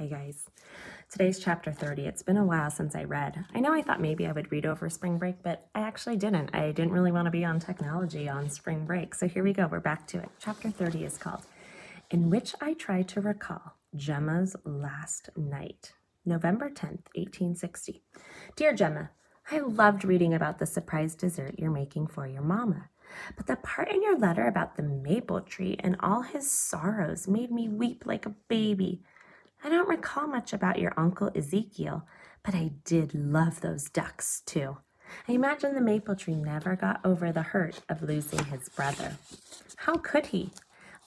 Hi guys. Today's chapter 30. It's been a while since I read. I know I thought maybe I would read over spring break, but I actually didn't. I didn't really want to be on technology on spring break. So here we go. We're back to it. Chapter 30 is called In Which I Try to Recall Gemma's Last Night. November 10th, 1860. Dear Gemma, I loved reading about the surprise dessert you're making for your mama. But the part in your letter about the maple tree and all his sorrows made me weep like a baby. I don't recall much about your Uncle Ezekiel, but I did love those ducks, too. I imagine the maple tree never got over the hurt of losing his brother. How could he?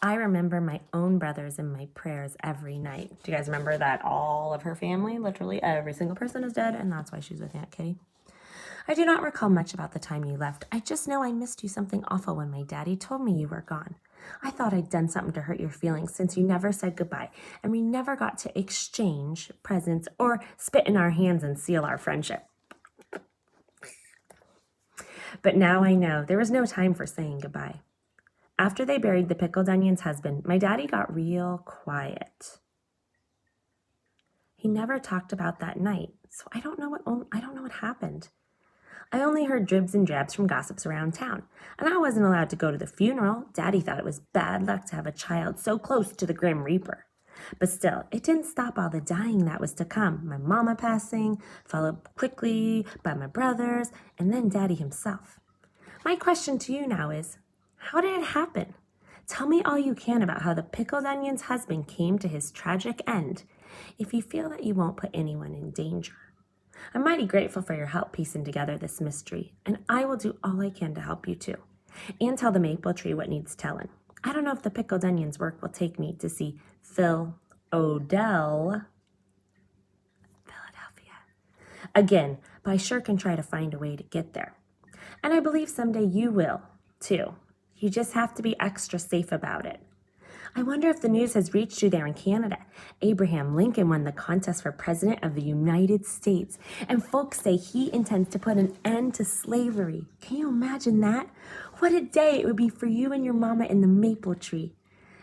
I remember my own brothers in my prayers every night. Do you guys remember that all of her family, literally every single person is dead, and that's why she's with Aunt Kitty? I do not recall much about the time you left. I just know I missed you something awful when my daddy told me you were gone. I thought I'd done something to hurt your feelings since you never said goodbye, and we never got to exchange presents or spit in our hands and seal our friendship. But now I know there was no time for saying goodbye. After they buried the pickled onion's husband, my daddy got real quiet. He never talked about that night, so I don't know what happened. I only heard dribs and drabs from gossips around town, and I wasn't allowed to go to the funeral. Daddy thought it was bad luck to have a child so close to the Grim Reaper. But still, it didn't stop all the dying that was to come. My mama passing, followed quickly by my brothers, and then Daddy himself. My question to you now is, how did it happen? Tell me all you can about how the pickled onion's husband came to his tragic end, if you feel that you won't put anyone in danger. I'm mighty grateful for your help piecing together this mystery, and I will do all I can to help you too, and tell the maple tree what needs telling. I don't know if the pickled onion's work will take me to see Phil Odell, Philadelphia, again, but I sure can try to find a way to get there. And I believe someday you will, too. You just have to be extra safe about it. I wonder if the news has reached you there in Canada. Abraham Lincoln won the contest for President of the United States, and folks say he intends to put an end to slavery. Can you imagine that? What a day it would be for you and your mama in the maple tree.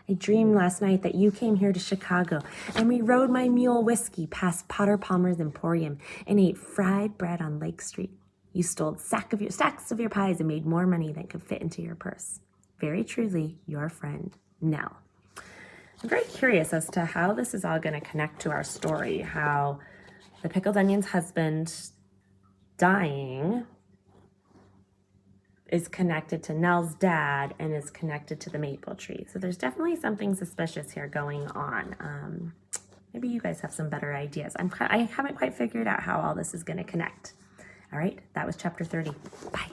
I dreamed last night that you came here to Chicago, and we rode my mule Whiskey past Potter Palmer's Emporium and ate fried bread on Lake Street. You stole stacks of your pies and made more money than could fit into your purse. Very truly, your friend, Nell. I'm very curious as to how this is all going to connect to our story, how the pickled onion's husband dying is connected to Nell's dad and is connected to the maple tree. So there's definitely something suspicious here going on. Maybe you guys have some better ideas. I haven't quite figured out how all this is going to connect. All right, that was chapter 30. Bye.